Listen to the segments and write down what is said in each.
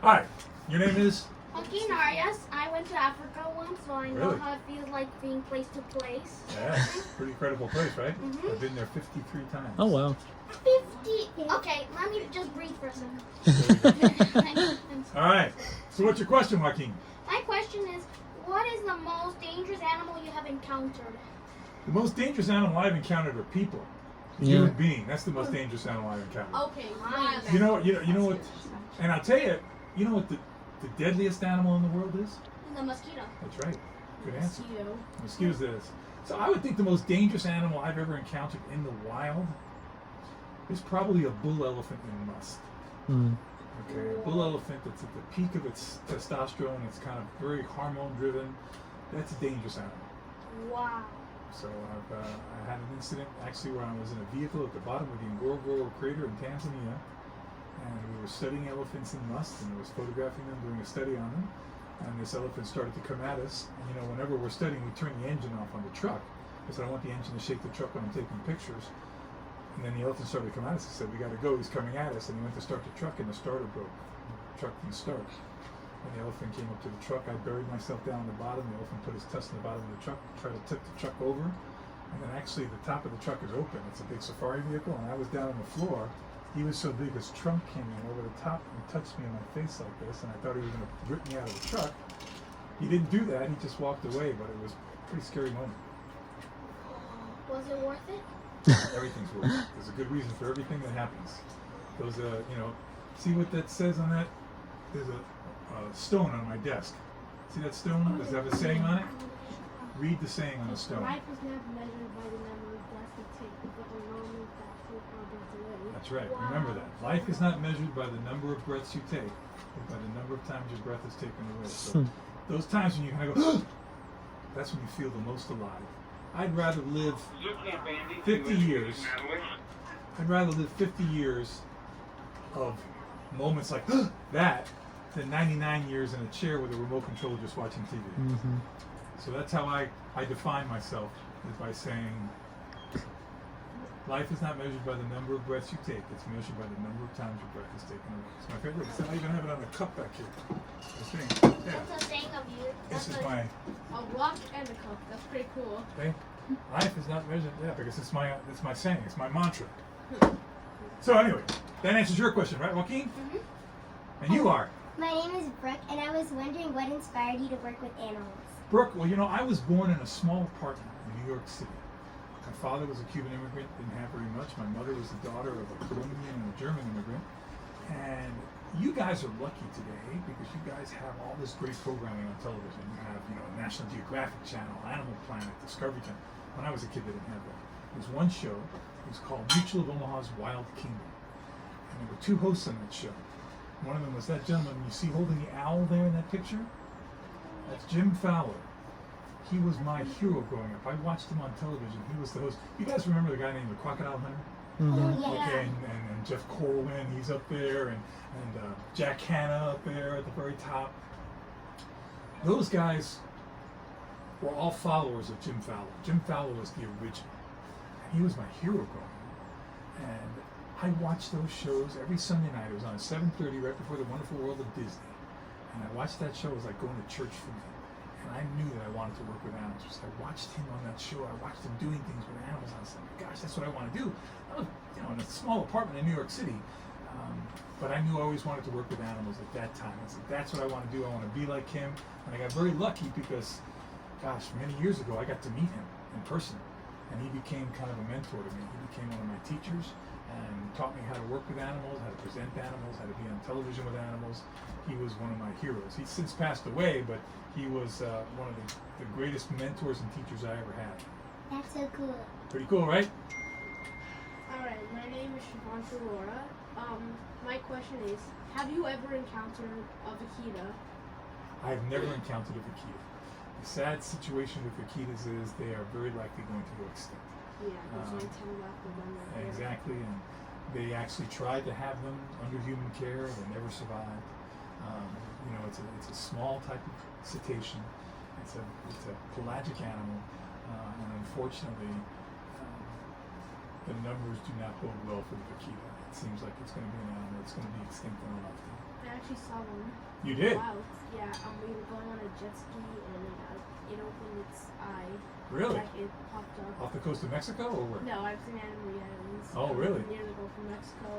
Hi, your name is? Joaquin Arias. I went to Africa once, so I know Really? how it feels like being place to place. Yeah, it's a pretty incredible place, right? Mhm. I've been there 53 times. Oh wow. 50. Okay, let me just breathe for a second. There you go. All right. So what's your question, Joaquin? My question is, what is the most dangerous animal you have encountered? The most dangerous animal I've encountered are people. A Yeah. human being. That's the most dangerous animal I've encountered. Okay, You know what? And I'll tell you, you know what the deadliest animal in the world is? The mosquito. That's right. Good answer. Mosquito. Mosquitoes is. So I would think the most dangerous animal I've ever encountered in the wild is probably a bull elephant in must. Mm. Okay, a bull elephant that's at the peak of its testosterone, it's kind of very hormone driven. That's a dangerous animal. Wow. So I had an incident actually where I was in a vehicle at the bottom of the Ngorongoro crater in Tanzania, and we were studying elephants in must, and I was photographing them, doing a study on them, and this elephant started to come at us. And you know, whenever we're studying, we turn the engine off on the truck because I don't want the engine to shake the truck when I'm taking pictures. And then the elephant started to come at us. I said, "We got to go." He's coming at us, and he went to start the truck, and the starter broke. The truck didn't start. When the elephant came up to the truck, I buried myself down on the bottom. The elephant put his tusk in the bottom of the truck, tried to tip the truck over, and then actually the top of the truck is open. It's a big safari vehicle, and I was down on the floor. He was so big, his trunk came in over the top and touched me in my face like this, and I thought he was going to rip me out of the truck. He didn't do that. He just walked away, but it was a pretty scary moment. Was it worth it? Everything's worth it. There's a good reason for everything that happens. Those, see what that says on that? There's a stone on my desk. See that stone? Does it have a saying on it? Read the saying on the stone. Life is not measured by the number of breaths you take, but the moment that you are breath away. That's right. Remember that. Life is not measured by the number of breaths you take, but by the number of times your breath is taken away. So those times when you kind of go, that's when you feel the most alive. I'd rather live 50 years. I'd rather live 50 years of moments like that than 99 years in a chair with a remote control just watching TV. Mm-hmm. So that's how I define myself, is by saying life is not measured by the number of breaths you take, it's measured by the number of times your breath is taken away. It's my favorite. So I even have it on a cup back here. The thing. Yeah. That's a saying of you. This That's is my A rock and a cup. That's pretty cool. thing. Life is not measured, because it's my saying, it's my mantra. So anyway, that answers your question, right, Joaquin? Mm-hmm. And you are? My name is Brooke, and I was wondering what inspired you to work with animals. Brooke, well, I was born in a small apartment in New York City. My father was a Cuban immigrant, didn't have very much. My mother was the daughter of a Colombian and a German immigrant. And you guys are lucky today because you guys have all this great programming on television. You have, National Geographic Channel, Animal Planet, Discovery Channel. When I was a kid, they didn't have that. There was one show, it was called Mutual of Omaha's Wild Kingdom. And there were two hosts on that show. One of them was that gentleman you see holding the owl there in that picture. That's Jim Fowler. He was my hero growing up. I watched him on television. He was the host. You guys remember the guy named the Crocodile Hunter? Mm-hmm. Oh, yeah. Okay, and Jeff Corwin, he's up there, and Jack Hanna up there at the very top. Those guys were all followers of Jim Fowler. Jim Fowler was the original. And he was my hero growing up. And I watched those shows every Sunday night. It was on 7:30 right before The Wonderful World of Disney. And I watched that show. It was like going to church for me. And I knew that I wanted to work with animals. I watched him on that show. I watched him doing things with animals. I was like, gosh, that's what I want to do. I was, in a small apartment in New York City. But I knew I always wanted to work with animals at that time. I said, that's what I want to do. I want to be like him. And I got very lucky because, gosh, many years ago, I got to meet him in person. And he became kind of a mentor to me. He became one of my teachers and taught me how to work with animals, how to present animals, how to be on television with animals. He was one of my heroes. He's since passed away, but he was one of the greatest mentors and teachers I ever had. That's so cool. Pretty cool, right? Alright, my name is Siobhan Laura. My question is, have you ever encountered a vaquita? I've never encountered a vaquita. The sad situation with vaquitas is they are very likely going to go extinct. Yeah, there's like 10 left of them right there. Exactly, and they actually tried to have them under human care. They never survived. It's a small type of cetacean. It's a pelagic animal, and unfortunately, the numbers do not bode well for the vaquita. It seems like it's going to be an animal that's going to be extinct in a lifetime. I actually saw one. You did? Wow. Yeah. We were going on a jet ski and it opened its eye. Really? Like it popped up. Off the coast of Mexico or where? No, I was in Anna Maria Islands. Oh, really? Near the Gulf of Mexico.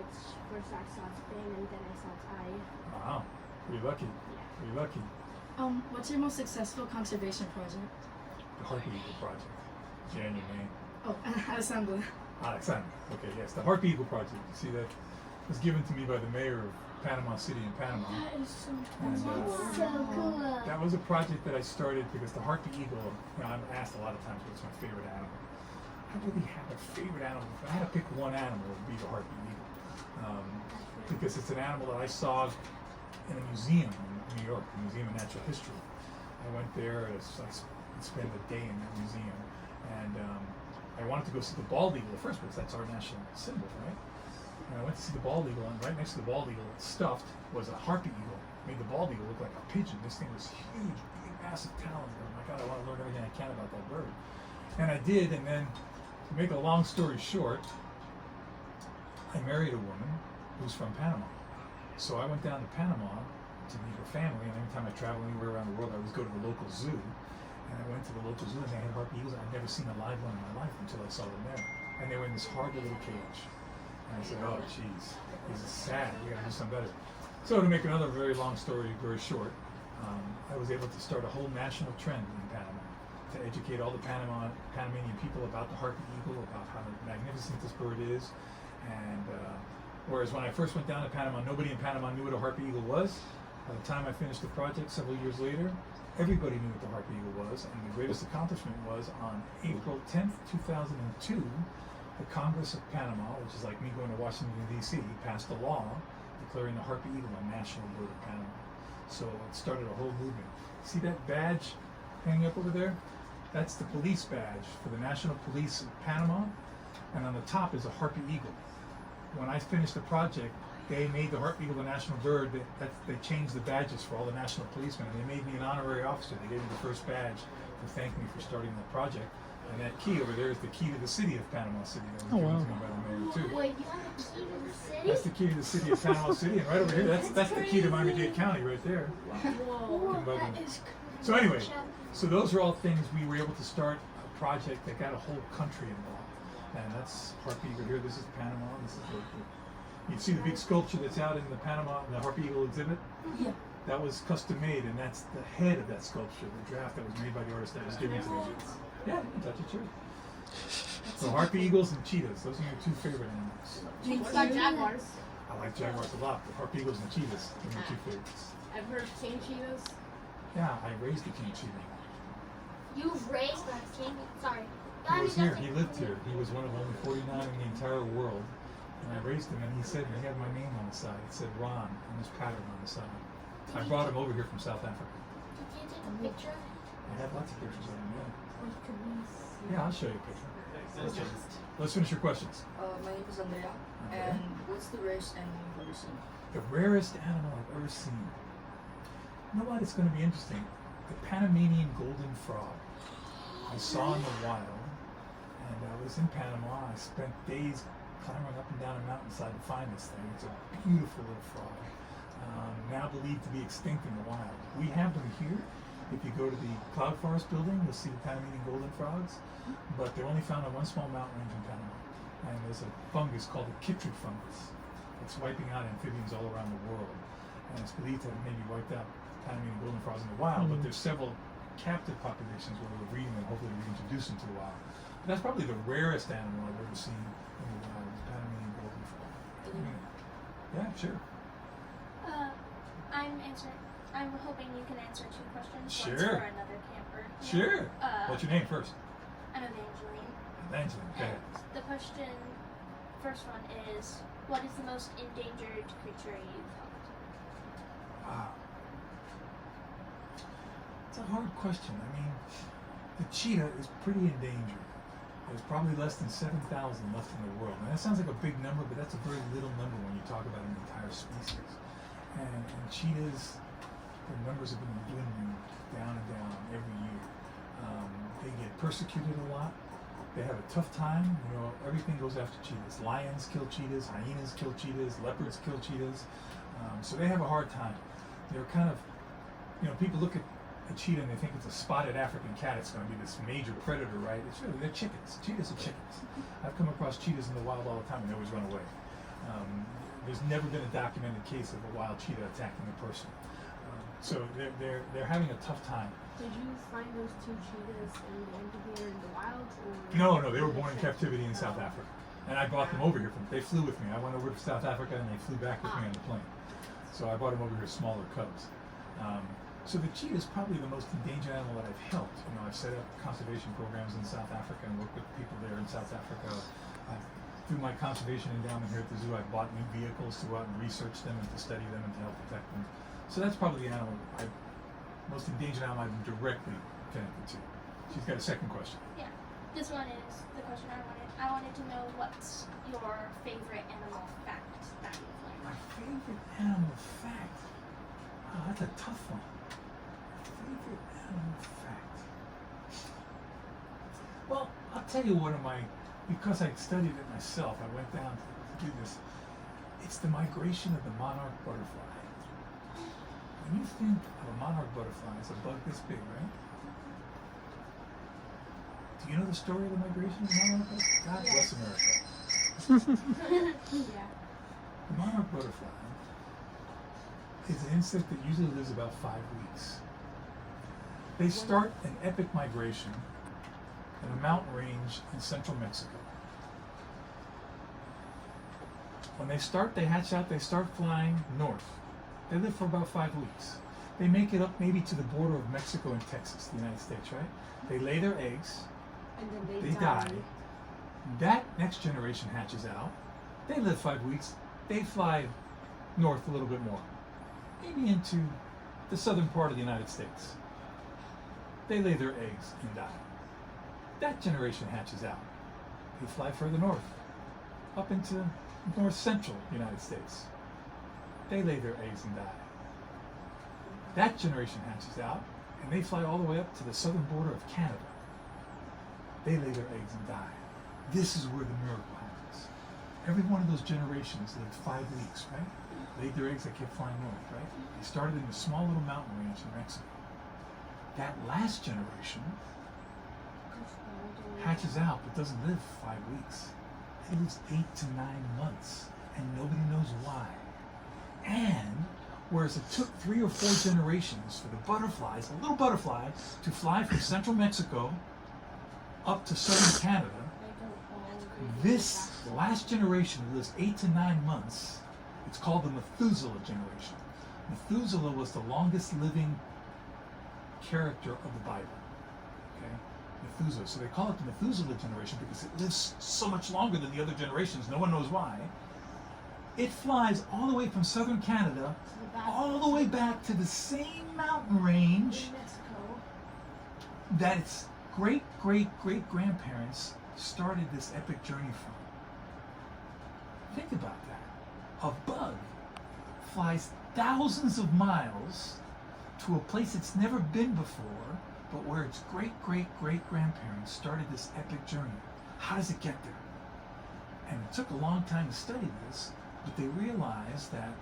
It's first I saw its fin and then I saw its eye. Wow. Pretty lucky. Yeah. Pretty lucky. What's your most successful conservation project? The Harpy Eagle Project. Jan, your name. Oh, Alessandra. Alexander. Okay, yes. The Harpy Eagle Project. You see, that was given to me by the mayor of Panama City in Panama. That is so And, So cool. that was a project that I started because the Harpy Eagle, I'm asked a lot of times what's my favorite animal. I really have a favorite animal. If I had to pick one animal, it would be the Harpy Eagle. Because it's an animal that I saw in a museum in New York, the Museum of Natural History. I went there, I spent a day in that museum, and I wanted to go see the bald eagle in the first place. That's our national symbol, right? And I went to see the bald eagle, and right next to the bald eagle, stuffed, was a harpy eagle. Made the bald eagle look like a pigeon. This thing was huge, big, massive talons. Oh my God, I want to learn everything I can about that bird. And I did, and then, to make a long story short, I married a woman who's from Panama. So I went down to Panama to meet her family, and anytime I travel anywhere around the world, I always go to the local zoo. And I went to the local zoo, and they had harpy eagles. I'd never seen a live one in my life until I saw them there. And they were in this horrible little cage. And I said, oh, geez, this is sad. We gotta do something better. So to make another very long story very short, I was able to start a whole national trend in Panama to educate all the Panamanian people about the harpy eagle, about how magnificent this bird is. And whereas when I first went down to Panama, nobody in Panama knew what a harpy eagle was. By the time I finished the project several years later, everybody knew what the harpy eagle was, and the greatest accomplishment was on April 10th, 2002, the Congress of Panama, which is like me going to Washington, D.C., passed a law declaring the harpy eagle a national bird of Panama. So it started a whole movement. See that badge hanging up over there? That's the police badge for the National Police of Panama, and on the top is a harpy eagle. When I finished the project, they made the harpy eagle a national bird. They changed the badges for all the national policemen, and they made me an honorary officer. They gave me the first badge to thank me for starting that project. And that key over there is the key to the city of Panama City that was given to me by the mayor too. Wait, you have a key to the city? That's the key to the city of Panama City, and right over here, that's the key to Miami-Dade County right there. Whoa. Above me. So anyway, so those are all things we were able to start a project that got a whole country involved. And that's harpy eagle here. This is Panama. This is you see the big sculpture that's out in the Panama, the harpy eagle exhibit? Yeah. That was custom made, and that's the head of that sculpture, the draft that was made by the artist that was given to me. Yeah, you can touch it, sure. So harpy eagles and cheetahs, those are your two favorite animals. What about jaguars? I like jaguars a lot, but harpy eagles and cheetahs are my two favorites. I've heard of king cheetahs. Yeah, I raised a king cheetah. You raised that king? Sorry. He was here, he lived here. He was one of only 49 in the entire world. And I raised him, and he said, he had my name on the side. It said Ron, and his pattern on the side. I brought him over here from South Africa. Did you take a picture? I have lots of pictures of him, yeah. Or could we see? Yeah, I'll show you a picture. Let's finish your questions. My name is Andrea. Okay. And what's the rarest animal you've ever seen? The rarest animal I've ever seen. You know what? It's going to be interesting. The Panamanian golden frog. I saw in the wild, and I was in Panama. I spent days climbing up and down a mountainside to find this thing. It's a beautiful little frog, now believed to be extinct in the wild. We have them here. If you go to the Cloud Forest building, you'll see the Panamanian golden frogs, but they're only found on one small mountain range in Panama. And there's a fungus called the chytrid fungus. It's wiping out amphibians all around the world. And it's believed to have maybe wiped out Panamanian golden frogs in the wild, but there's several captive populations where we're breeding them, hopefully reintroduce them to the wild. But that's probably the rarest animal I've ever seen in the wild, the Panamanian golden frog. Yeah, sure. I'm hoping you can answer two questions. Sure. Once for another camper. Sure. What's your name first? I'm Evangeline. Evangeline, okay. And the first one is, what is the most endangered creature you've helped? Wow. It's a hard question. I mean, the cheetah is pretty endangered. There's probably less than 7,000 left in the world. And that sounds like a big number, but that's a very little number when you talk about an entire species. And cheetahs, their numbers have been dwindling down and down every year. They get persecuted a lot. They have a tough time. You know, everything goes after cheetahs. Lions kill cheetahs, hyenas kill cheetahs, leopards kill cheetahs. So they have a hard time. They're kind of, people look at a cheetah and they think it's a spotted African cat. It's going to be this major predator, right? It's really, they're chickens. Cheetahs are chickens. I've come across cheetahs in the wild all the time and they always run away. There's never been a documented case of a wild cheetah attacking a person. So they're having a tough time. Did you find those two cheetahs and here in the wild? Or No, they were born in captivity in South Africa. And I brought them over here. They flew with me. I went over to South Africa and they flew back with me on the plane. So I brought them over here smaller cubs. So the cheetah is probably the most endangered animal that I've helped. I've set up conservation programs in South Africa and worked with people there in South Africa. Through my conservation endowment here at the zoo, I've bought new vehicles to go out and research them and to study them and to help protect them. So that's probably the animal, most endangered animal I've been directly connected to. She's got a second question. Yeah. This one is the question I wanted. I wanted to know what's your favorite animal fact that you've learned. My favorite animal fact? Oh, that's a tough one. Favorite animal fact? Well, I'll tell you because I studied it myself, I went down to do this. It's the migration of the monarch butterfly. When you think of a monarch butterfly, it's a bug this big, right? Do you know the story of the migration of the monarch butterfly? God bless America. Yeah. The monarch butterfly is an insect that usually lives about 5 weeks. They start an epic migration in a mountain range in central Mexico. When they start, they hatch out, they start flying north. They live for about 5 weeks. They make it up maybe to the border of Mexico and Texas, the United States, right? They lay their eggs, And then they die. That next generation hatches out. They live 5 weeks. They fly north a little bit more, maybe into the southern part of the United States. They lay their eggs and die. That generation hatches out. They fly further north, up into north central United States. They lay their eggs and die. That generation hatches out, and they fly all the way up to the southern border of Canada. They lay their eggs and die. This is where the miracle happens. Every one of those generations lived 5 weeks, right? Laid their eggs, they kept flying north, right? They started in a small little mountain range in Mexico. That last generation hatches out but doesn't live 5 weeks. It lives 8 to 9 months, and nobody knows why. And whereas it took 3 or 4 generations for the butterflies, a little butterfly, to fly from central Mexico up to southern Canada, this last generation lives 8 to 9 months. It's called the Methuselah generation. Methuselah was the longest living character of the Bible. Okay? Methuselah. So they call it the Methuselah generation because it lives so much longer than the other generations. No one knows why. It flies all the way from southern Canada, all the way back to the same mountain range that its great-great-great-grandparents started this epic journey from. Think about that. A bug flies thousands of miles to a place it's never been before, but where its great-great-great-grandparents started this epic journey. How does it get there? And it took a long time to study this, but they realized that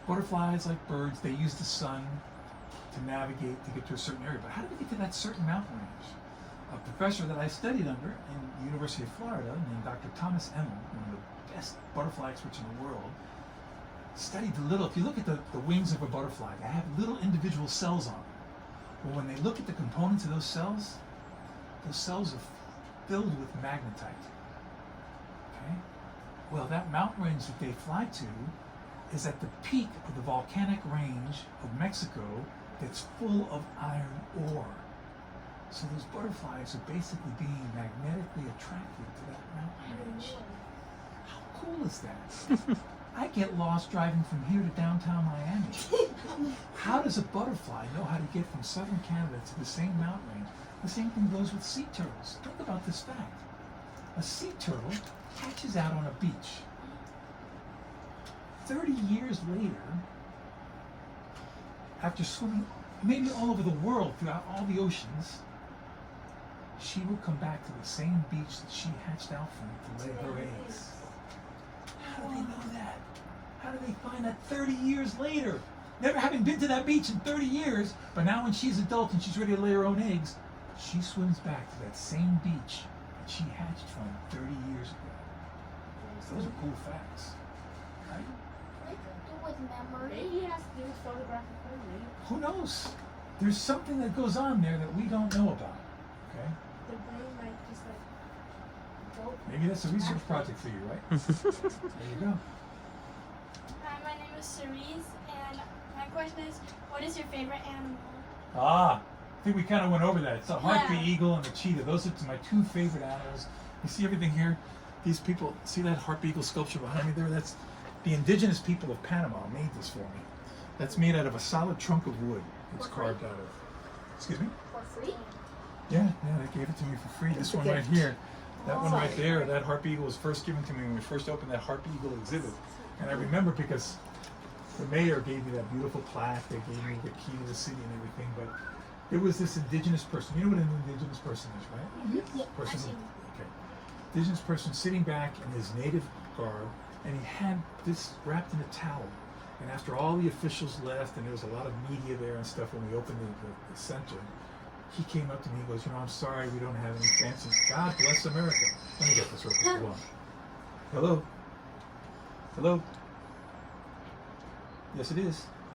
butterflies, like birds, they use the sun to navigate to get to a certain area. But how do we get to that certain mountain range? A professor that I studied under in the University of Florida, named Dr. Thomas Emmel, one of the best butterfly experts in the world, studied the little, if you look at the wings of a butterfly, they have little individual cells on them. Well, when they look at the components of those cells are filled with magnetite. Okay? Well, that mountain range that they fly to is at the peak of the volcanic range of Mexico that's full of iron ore. So those butterflies are basically being magnetically attracted to that mountain range. How cool is that? I get lost driving from here to downtown Miami. How does a butterfly know how to get from southern Canada to the same mountain range? The same thing goes with sea turtles. Think about this fact. A sea turtle hatches out on a beach. 30 years later, after swimming maybe all over the world, throughout all the oceans, she will come back to the same beach that she hatched out from to lay her eggs. How do they know that? How How do they find that 30 years later? Never having been to that beach in 30 years, but now when she's adult and she's ready to lay her own eggs, she swims back to that same beach that she hatched from 30 years ago. Those are cool facts, right? What to do with memory? Maybe it has to do with photographic memory. Who knows? There's something that goes on there that we don't know about, okay? The brain might just like go. Maybe that's a research project for you, right? There you go. Hi, my name is Cerise, and my question is, what is your favorite animal? Ah, I think we kind of went over that. It's the harpy Yeah. eagle and the cheetah. Those are my two favorite animals. You see everything here? These people, see that harpy eagle sculpture behind me there? That's the indigenous people of Panama made this for me. That's made out of a solid trunk of wood. It's carved out of. Excuse me? For free? Yeah, they gave it to me for free. This one right here, that one right there, that harpy eagle was first given to me when we first opened that harpy eagle exhibit. And I remember because the mayor gave me that beautiful plaque. They gave me the key to the city and everything. But it was this indigenous person. You know what an indigenous person is, right? Yeah, Person. I've seen. Okay. Indigenous person sitting back in his native garb, and he had this wrapped in a towel. And after all the officials left, and there was a lot of media there and stuff when we opened the center, he came up to me and goes, I'm sorry, we don't have any fancy. God bless America. Let me get this real quick. Hold on. Hello? Hello? Yes, it is.